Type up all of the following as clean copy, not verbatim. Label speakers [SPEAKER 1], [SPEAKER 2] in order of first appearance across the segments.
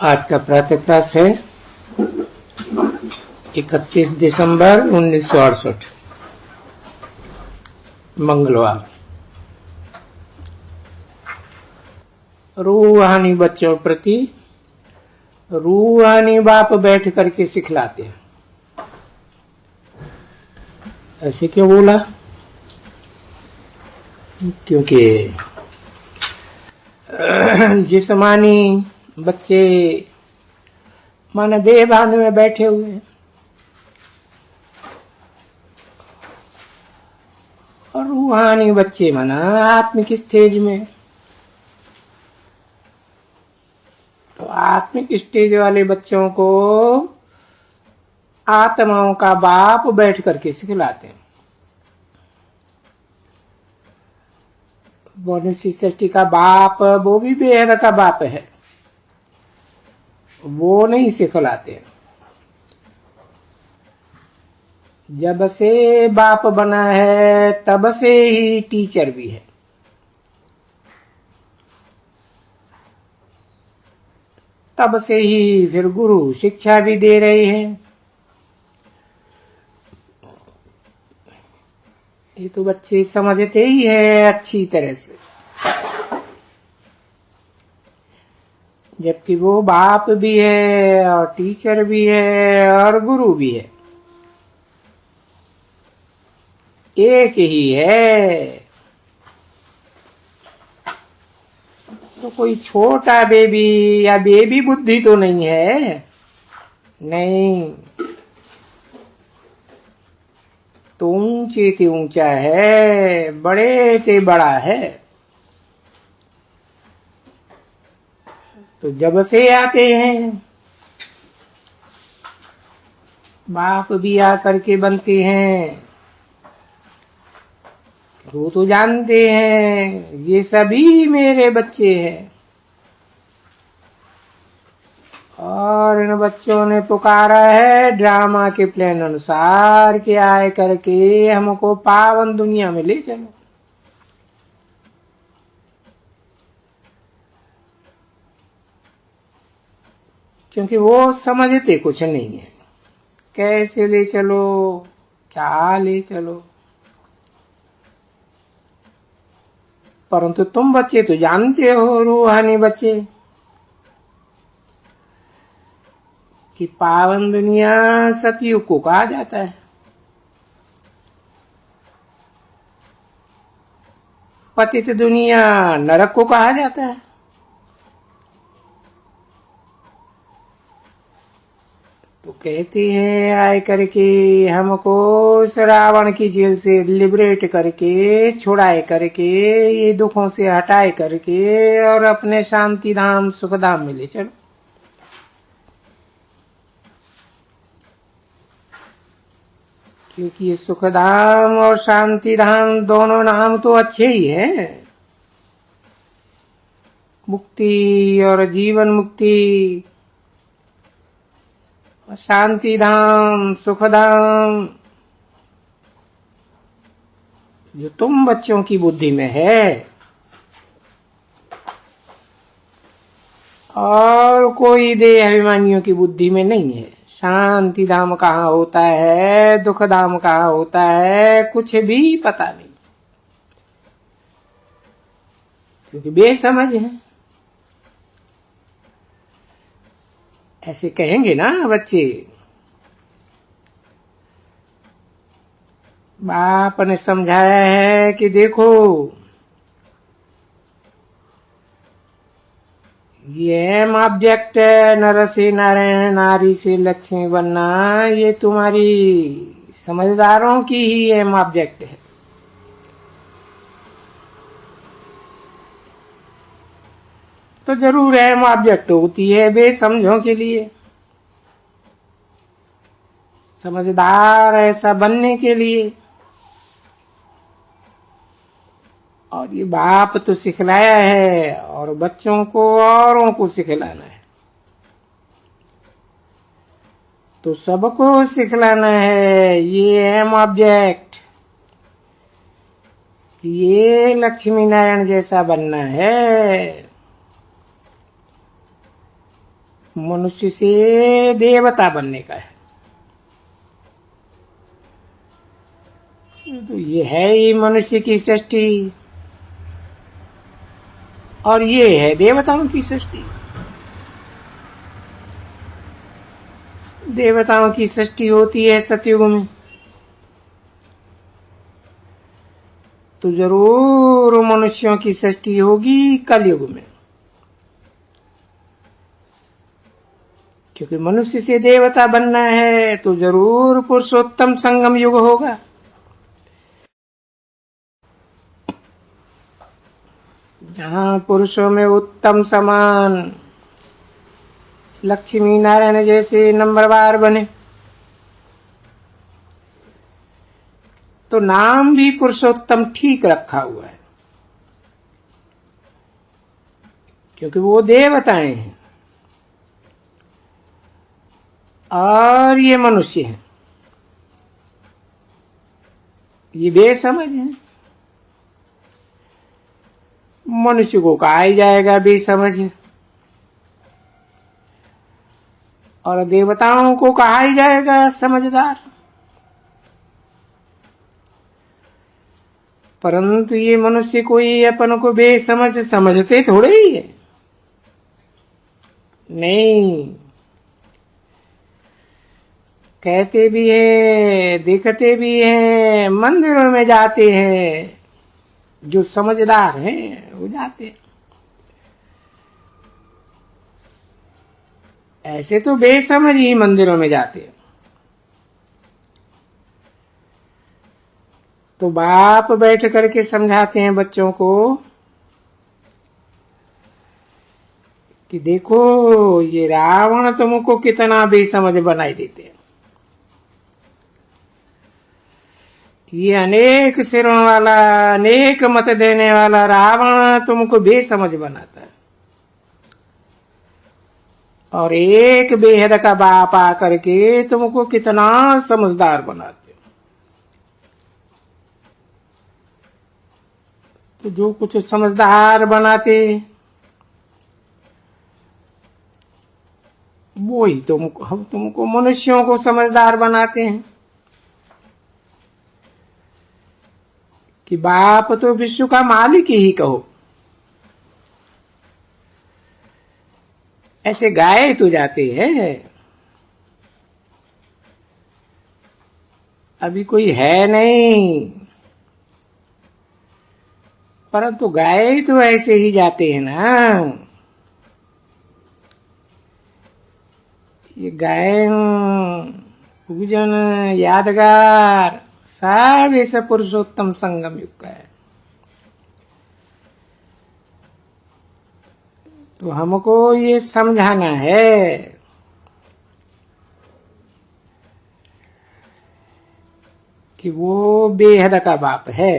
[SPEAKER 1] आज का प्रातः क्लास है 31 दिसंबर 1968 मंगलवार। रूहानी बच्चों प्रति रूहानी बाप बैठ करके सिखलाते हैं। ऐसे क्यों बोला? क्योंकि जिस्मानी बच्चे माना देह भान में बैठे हुए हैं और रूहानी बच्चे माना आत्मिक स्टेज में। तो आत्मिक स्टेज वाले बच्चों को आत्माओं का बाप बैठ करके सिखलाते हैं। मनुष्य सृष्टि का बाप वो भी बेहद का बाप है, वो नहीं सिखलाते। जब से बाप बना है तब से ही टीचर भी है। तब से ही फिर गुरु शिक्षा भी दे रहे हैं। ये तो बच्चे समझते ही है अच्छी तरह से, जबकि वो बाप भी है और टीचर भी है और गुरु भी है, एक ही है। तो कोई छोटा बेबी या बेबी बुद्धि तो नहीं है, नहीं। तो ऊंचे ते ऊंचा है, बड़े ते बड़ा है। तो जब से आते हैं बाप भी आकर के बनते हैं। वो तो जानते हैं ये सभी मेरे बच्चे हैं और इन बच्चों ने पुकारा है ड्रामा के प्लान अनुसार कि आए करके हमको पावन दुनिया में ले चलो। क्योंकि वो समझते कुछ नहीं है, कैसे ले चलो, क्या ले चलो। परंतु तुम बच्चे तो जानते हो, रूहानी बच्चे, कि पावन दुनिया सतयुग को कहा जाता है, पतित दुनिया नरक को कहा जाता है। तो कहते हैं आए करके हमको इस रावण की जेल से लिबरेट करके, छुड़ाए करके, ये दुखों से हटाए करके और अपने शांति धाम सुख धाम में ले चलो। क्योंकि ये सुख धाम और शांति धाम दोनों नाम तो अच्छे ही हैं। मुक्ति और जीवन मुक्ति, शांति धाम, सुख धाम, जो तुम बच्चों की बुद्धि में है और कोई देह अभिमानियों की बुद्धि में नहीं है। शांति धाम कहाँ होता है, दुख धाम कहाँ होता है, कुछ भी पता नहीं, क्योंकि बेसमझ है। ऐसे कहेंगे ना बच्चे, बाप ने समझाया है कि देखो ये ऑब्जेक्ट है, नर से नारायण, नारी से लक्ष्मी बनना, ये तुम्हारी समझदारों की ही एम ऑब्जेक्ट है। तो जरूर एम ऑब्जेक्ट होती है बेसमझों के लिए, समझदार ऐसा बनने के लिए। और ये बाप तो सिखलाया है और बच्चों को औरों को सिखलाना है। तो सबको सिखलाना है ये एम ऑब्जेक्ट, कि ये लक्ष्मी नारायण जैसा बनना है। मनुष्य से देवता बनने का है। तो ये है ही मनुष्य की सृष्टि, और ये है देवताओं की सृष्टि। देवताओं की सृष्टि होती है सतयुग में, तो जरूर मनुष्यों की सृष्टि होगी कलयुग में, क्योंकि मनुष्य से देवता बनना है तो जरूर पुरुषोत्तम संगम युग होगा। जहां पुरुषों में उत्तम समान लक्ष्मी नारायण जैसे नंबरवार बने, तो नाम भी पुरुषोत्तम ठीक रखा हुआ है, क्योंकि वो देवताएं हैं और ये मनुष्य हैं, ये बेसमझ हैं। मनुष्य को कहा ही जाएगा बेसमझ, और देवताओं को कहा ही जाएगा समझदार। परंतु ये मनुष्य कोई अपन को बेसमझ समझते थोड़े ही है, नहीं, कहते भी हैं, देखते भी हैं, मंदिरों में जाते हैं, जो समझदार हैं वो जाते हैं। ऐसे तो बेसमझ ही मंदिरों में जाते हैं। तो बाप बैठ करके समझाते हैं बच्चों को कि देखो ये रावण तुमको कितना बेसमझ बनाई देते हैं। ये अनेक सिरों वाला, अनेक मत देने वाला रावण तुमको बेसमझ बनाता है, और एक बेहद का बाप आकर के तुमको कितना समझदार बनाते। तो जो कुछ समझदार बनाते वो ही हम तुमको मनुष्यों को समझदार बनाते हैं कि बाप तो विश्व का मालिक ही कहो। ऐसे गाए तो जाते हैं, अभी कोई है नहीं, परंतु गाए तो ऐसे ही जाते हैं ना। ये गायन, पूजन, यादगार सब ऐसा पुरुषोत्तम संगम युग का है। तो हमको ये समझाना है कि वो बेहद का बाप है,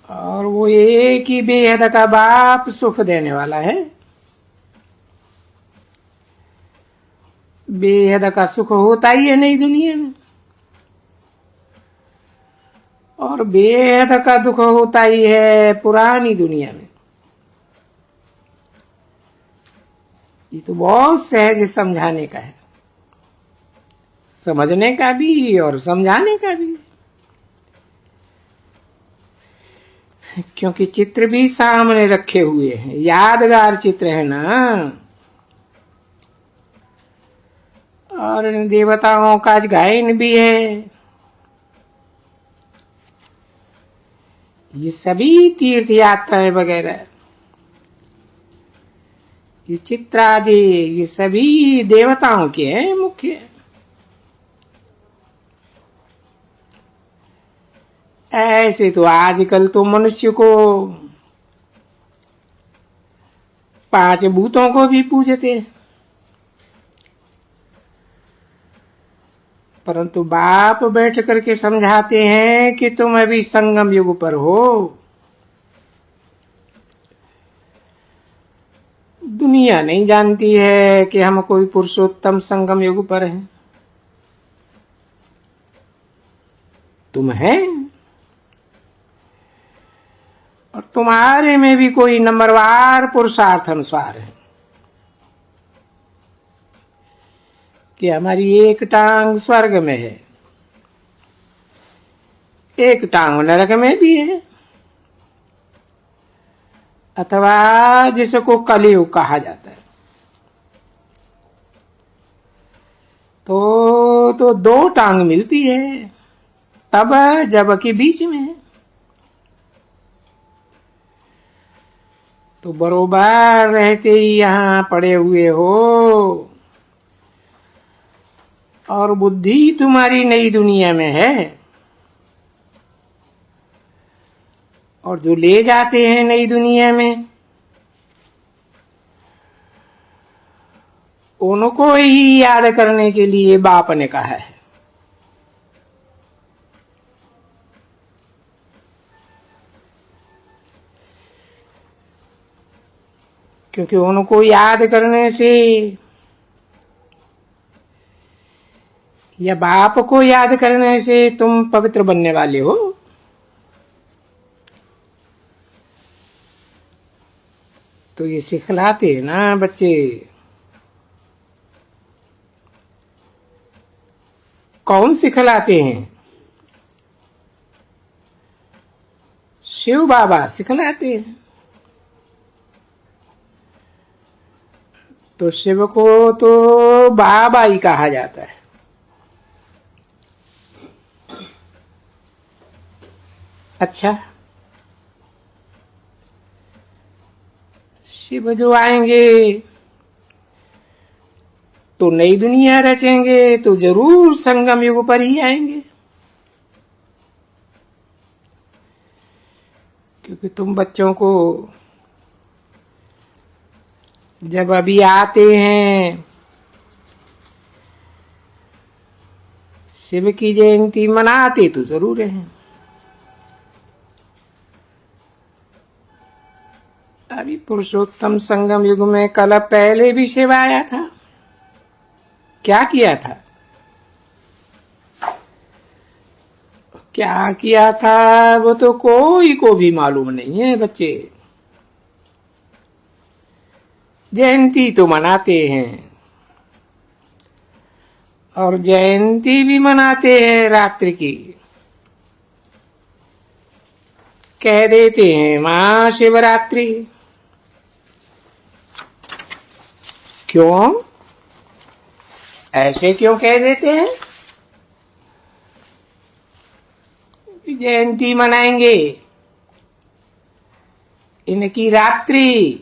[SPEAKER 1] और वो एक ही बेहद का बाप सुख देने वाला है। बेहद का सुख होता ही है नई दुनिया में, और बेहद का दुख होता ही है पुरानी दुनिया में। ये तो बहुत सहज समझाने का है, समझने का भी और समझाने का भी, क्योंकि चित्र भी सामने रखे हुए हैं, यादगार चित्र है ना। और इन देवताओं का गायन भी है। ये सभी तीर्थ यात्राएं वगैरह, ये चित्र आदि, ये सभी देवताओं के हैं मुख्य। ऐसे तो आजकल तो मनुष्य को 5 भूतों को भी पूजते हैं, परंतु बाप बैठ करके समझाते हैं कि तुम अभी संगम युग पर हो। दुनिया नहीं जानती है कि हम कोई पुरुषोत्तम संगम युग पर हैं। तुम हैं, और तुम्हारे में भी कोई नंबरवार पुरुषार्थ अनुसार है कि हमारी एक टांग स्वर्ग में है, एक टांग नरक में भी है, अथवा जिसको कलियुग कहा जाता है। तो दो टांग मिलती है तब जब के बीच में है। तो बरोबर रहते ही यहां पड़े हुए हो और बुद्धि तुम्हारी नई दुनिया में है, और जो ले जाते हैं नई दुनिया में उनको ही याद करने के लिए बाप ने कहा है। क्योंकि उनको याद करने से या बाप को याद करने से तुम पवित्र बनने वाले हो। तो ये सिखलाते हैं ना बच्चे। कौन सिखलाते हैं? शिव बाबा सिखलाते हैं। तो शिव को तो बाबा ही कहा जाता है। अच्छा, शिव जो आएंगे तो नई दुनिया रचेंगे तो जरूर संगम युग पर ही आएंगे, क्योंकि तुम बच्चों को जब अभी आते हैं शिव की जयंती मनाते तो जरूर हैं। अभी पुरुषोत्तम संगम युग में कल पहले भी शिव आया था। क्या किया था? क्या किया था वो तो कोई को भी मालूम नहीं है बच्चे। जयंती तो मनाते हैं, और जयंती भी मनाते हैं रात्रि की। कह देते हैं महाशिवरात्रि। क्यों? ऐसे क्यों कह देते हैं? जयंती मनाएंगे, इनकी रात्रि,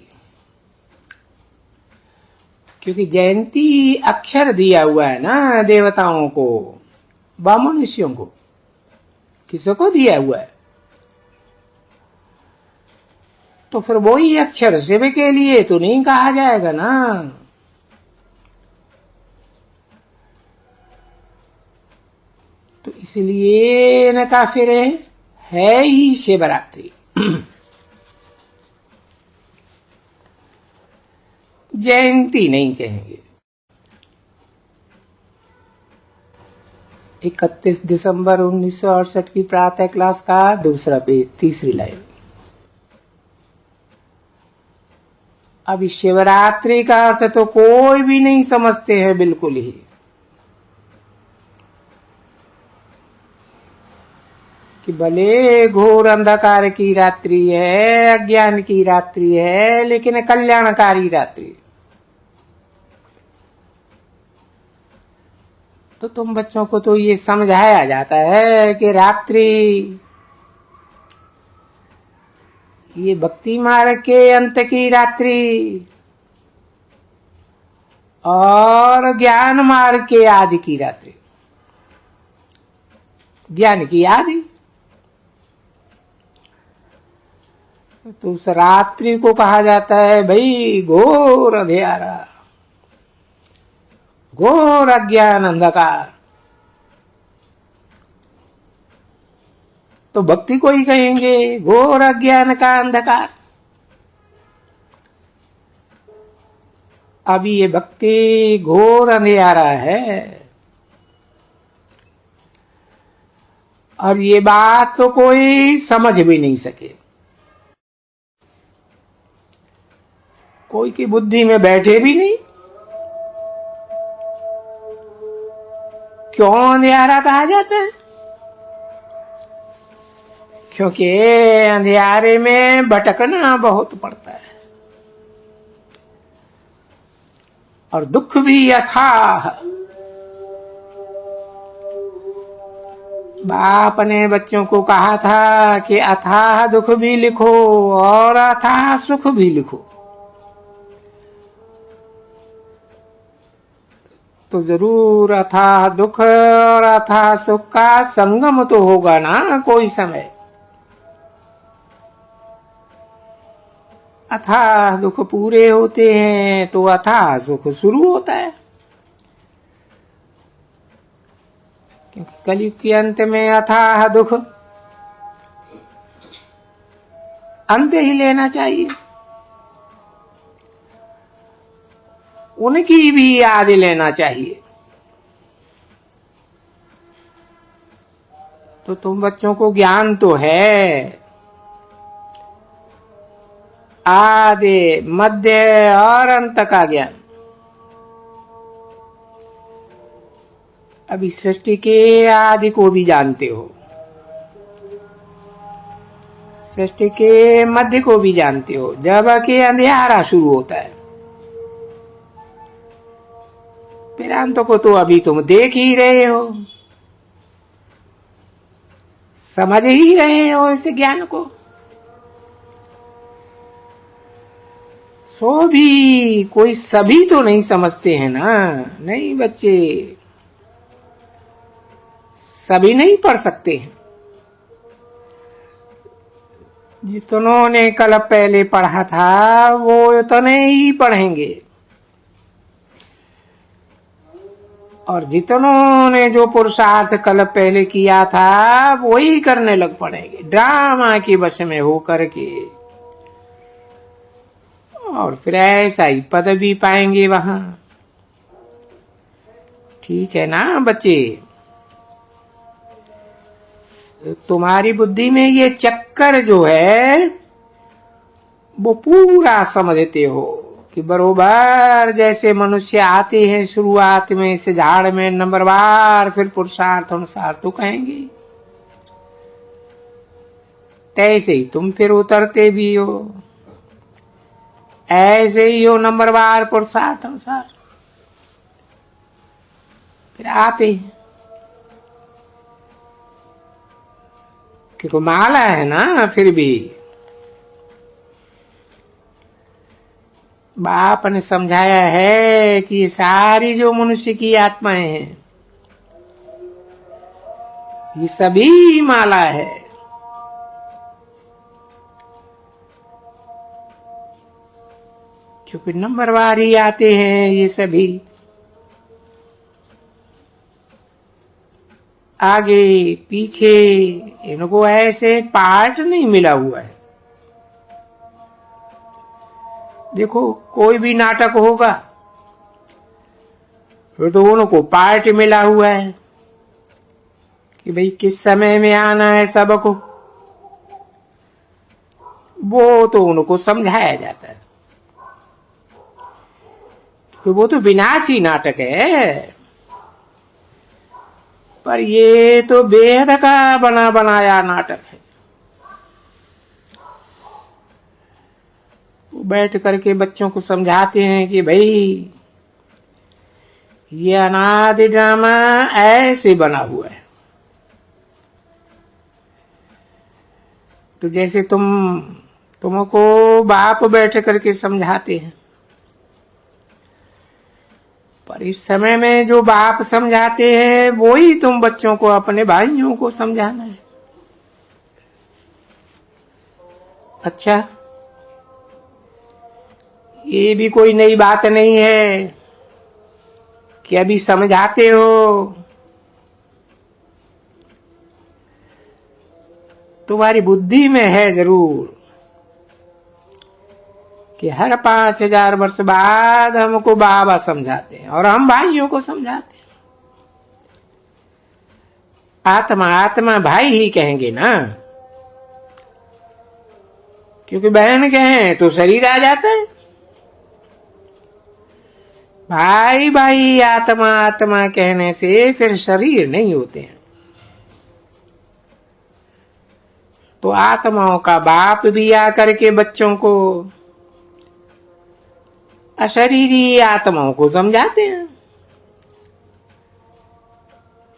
[SPEAKER 1] क्योंकि जयंती अक्षर दिया हुआ है ना देवताओं को व मनुष्यों को। किसको दिया हुआ है? तो फिर वही अक्षर शिव के लिए तो नहीं कहा जाएगा ना। तो इसलिए इनका फिर है ही शिवरात्रि। जयंती नहीं कहेंगे। 31 दिसंबर 1968 की प्रातः क्लास का दूसरा पेज, तीसरी लाइन। अभी शिवरात्रि का अर्थ तो कोई भी नहीं समझते हैं बिल्कुल ही। कि भले घोर अंधकार की रात्रि है, अज्ञान की रात्रि है, लेकिन कल्याणकारी रात्रि। तो तुम बच्चों को तो ये समझाया जाता है कि रात्रि ये भक्ति मार्ग के अंत की रात्रि और ज्ञान मार्ग के आदि की रात्रि। ज्ञान की आदि तो उस रात्रि को कहा जाता है भाई घोर अंधेरा, घोर अज्ञान अंधकार। तो भक्ति को ही कहेंगे घोर अज्ञान का अंधकार। अभी ये भक्ति घोर अंधेरा है, और ये बात तो कोई समझ भी नहीं सके। कोई की बुद्धि में बैठे भी नहीं। क्यों अंधियारा कहा जाता है? क्योंकि अंधियारे में भटकना बहुत पड़ता है और दुख भी अथाह। बाप ने बच्चों को कहा था कि अथाह दुख भी लिखो और अथाह सुख भी लिखो, तो जरूर अथाह दुख और अथाह सुख का संगम तो होगा ना कोई समय। अथाह दुख पूरे होते हैं तो अथाह सुख शुरू होता है, क्योंकि कलयुग के अंत में अथाह दुख अंत ही लेना चाहिए। उनकी भी याद लेना चाहिए। तो तुम बच्चों को ज्ञान तो है, आदि मध्य और अंत का ज्ञान। अभी सृष्टि के आदि को भी जानते हो, सृष्टि के मध्य को भी जानते हो, जबकि अंधियारा शुरू होता है। फिर अंत को तो अभी तुम देख ही रहे हो, समझ ही रहे हो इस ज्ञान को। सो भी कोई सभी तो नहीं समझते हैं ना। नहीं बच्चे, सभी नहीं पढ़ सकते हैं। जितनों ने कल पहले पढ़ा था वो उतने ही पढ़ेंगे, और जितनों ने जो पुरुषार्थ कल पहले किया था वो ही करने लग पड़ेंगे ड्रामा के वश में हो करके, और फिर ऐसा ही पद भी पाएंगे वहां। ठीक है ना बच्चे? तुम्हारी बुद्धि में ये चक्कर जो है वो पूरा समझते हो कि बरोबर जैसे मनुष्य आते हैं शुरुआत में इस झाड़ में नंबरवार, फिर पुरुषार्थ अनुसार तो कहेंगे, तैसे ही तुम फिर उतरते भी हो, ऐसे ही हो नंबरवार पुरुषार्थ अनुसार फिर आते हैं। क्योंकि माला है ना। फिर भी बाप ने समझाया है कि ये सारी जो मनुष्य की आत्माएं हैं ये सभी माला है। क्योंकि नंबरवार ही आते हैं ये सभी, आगे पीछे इनको ऐसे पार्ट नहीं मिला हुआ है। देखो कोई भी नाटक होगा तो उनको पार्ट मिला हुआ है कि भाई किस समय में आना है सबको, वो तो उनको समझाया जाता है। तो वो तो विनाशी नाटक है, पर ये तो बेहद का बना बनाया नाटक है। बैठ करके बच्चों को समझाते हैं कि भाई ये अनादि ड्रामा ऐसे बना हुआ है। तो जैसे तुमको बाप बैठ करके समझाते हैं, पर इस समय में जो बाप समझाते हैं वो ही तुम बच्चों को, अपने भाइयों को समझाना है। अच्छा, ये भी कोई नई बात नहीं है कि अभी समझाते हो। तुम्हारी बुद्धि में है जरूर कि हर 5000 वर्ष बाद हमको बाबा समझाते हैं और हम भाइयों को समझाते हैं। आत्मा आत्मा भाई ही कहेंगे ना, क्योंकि बहन कहें तो शरीर आ जाता है। भाई भाई आत्मा आत्मा कहने से फिर शरीर नहीं होते हैं। तो आत्माओं का बाप भी आकर के बच्चों को अशरीरी आत्माओं को समझाते हैं।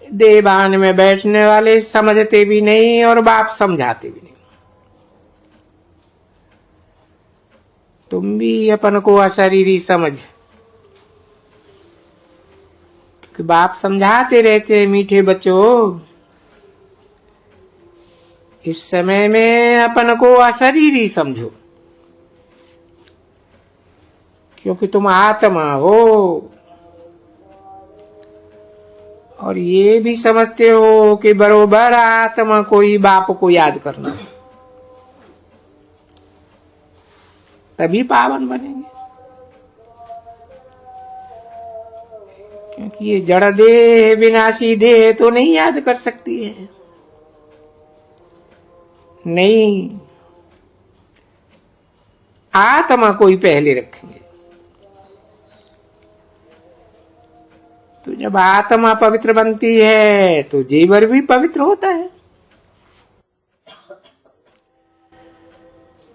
[SPEAKER 1] देवान में बैठने वाले समझते भी नहीं और बाप समझाते भी नहीं। तुम भी अपन को अशरीरी समझ, क्योंकि बाप समझाते रहते हैं, मीठे बच्चों इस समय में अपन को अशरीरी समझो, क्योंकि तुम आत्मा हो। और ये भी समझते हो कि बरोबर आत्मा को ही बाप को याद करना है, तभी पावन बनेंगे। क्योंकि ये जड़ देह विनाशी देह तो नहीं याद कर सकती है, नहीं, आत्मा को ही पहले रखेंगे। तो जब आत्मा पवित्र बनती है तो जीवर भी पवित्र होता है।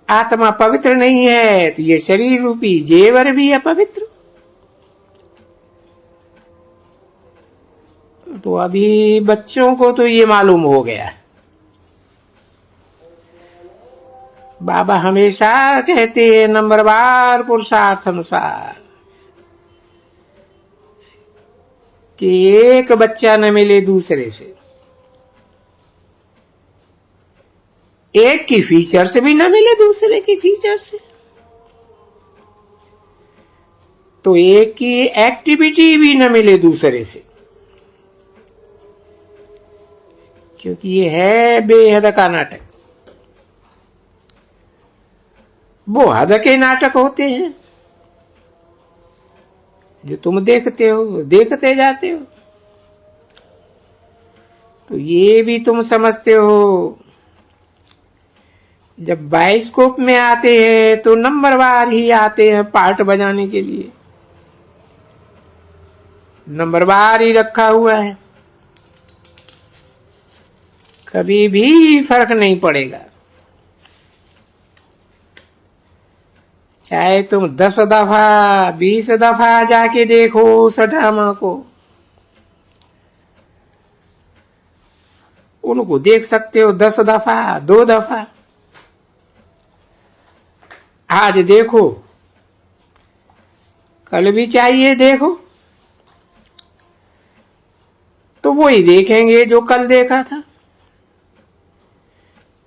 [SPEAKER 1] आत्मा पवित्र नहीं है तो ये शरीर रूपी जेवर भी अपवित्र। तो अभी बच्चों को तो ये मालूम हो गया। बाबा हमेशा कहते हैं नंबरवार पुरुषार्थ अनुसार कि एक बच्चा न मिले दूसरे से, एक की फीचर से भी न मिले दूसरे की फीचर से, तो एक की एक्टिविटी भी न मिले दूसरे से, क्योंकि ये है बेहद का नाटक। वो हद के नाटक होते हैं जो तुम देखते हो, देखते जाते हो। तो ये भी तुम समझते हो, जब बाइस्कोप में आते हैं तो नंबरवार ही आते हैं पार्ट बजाने के लिए, नंबरवार ही रखा हुआ है, कभी भी फर्क नहीं पड़ेगा। चाहे तुम 10 दफा 20 दफा जाके देखो उस ड्रामा को, उनको देख सकते हो 10 दफा 2 दफा। आज देखो, कल भी चाहिए देखो, तो वही देखेंगे जो कल देखा था।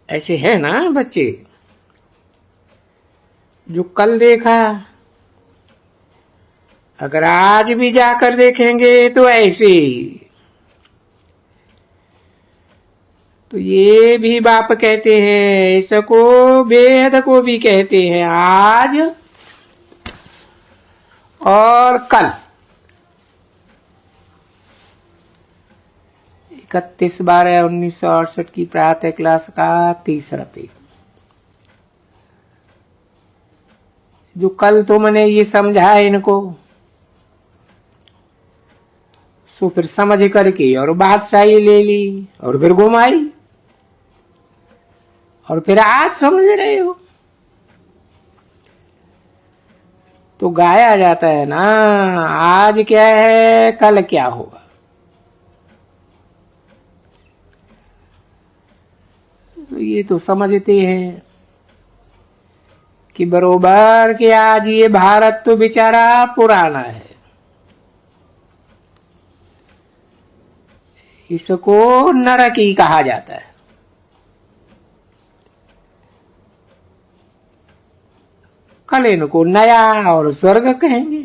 [SPEAKER 1] ऐसे है ना बच्चे, जो कल देखा अगर आज भी जाकर देखेंगे तो ऐसे ही। तो ये भी बाप कहते हैं, इसको वेद को भी कहते हैं आज और कल। 31/12/1968 की प्रातः क्लास का 3रा पेज। जो कल तुमने ये समझा इनको, सो फिर समझ करके और बादशाही ले ली और फिर घुमाई, और फिर आज समझ रहे हो। तो गाया जाता है ना, आज क्या है कल क्या होगा। तो ये तो समझते हैं कि बरोबर कि आज ये भारत तो बेचारा पुराना है, इसको नरक ही कहा जाता है। कल इनको नया और स्वर्ग कहेंगे,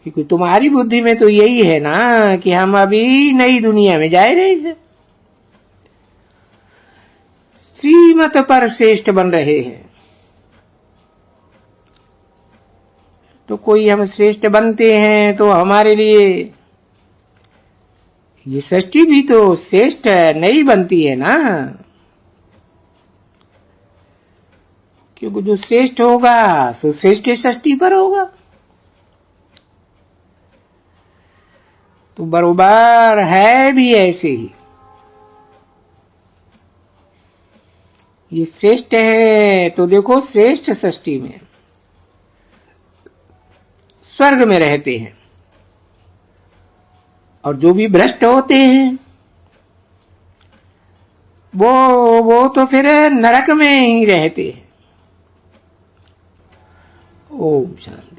[SPEAKER 1] क्योंकि तुम्हारी बुद्धि में तो यही है ना कि हम अभी नई दुनिया में जा रहे हैं, श्रीमत पर श्रेष्ठ बन रहे हैं। तो कोई हम श्रेष्ठ बनते हैं तो हमारे लिए ये सृष्टि भी तो श्रेष्ठ नहीं बनती है ना, क्योंकि जो श्रेष्ठ होगा सो श्रेष्ठ षष्ठी पर होगा। तो बरोबर है भी ऐसे ही, ये श्रेष्ठ है तो देखो श्रेष्ठ षष्ठी में स्वर्ग में रहते हैं, और जो भी भ्रष्ट होते हैं वो तो फिर नरक में ही रहते हैं। ओम शांति।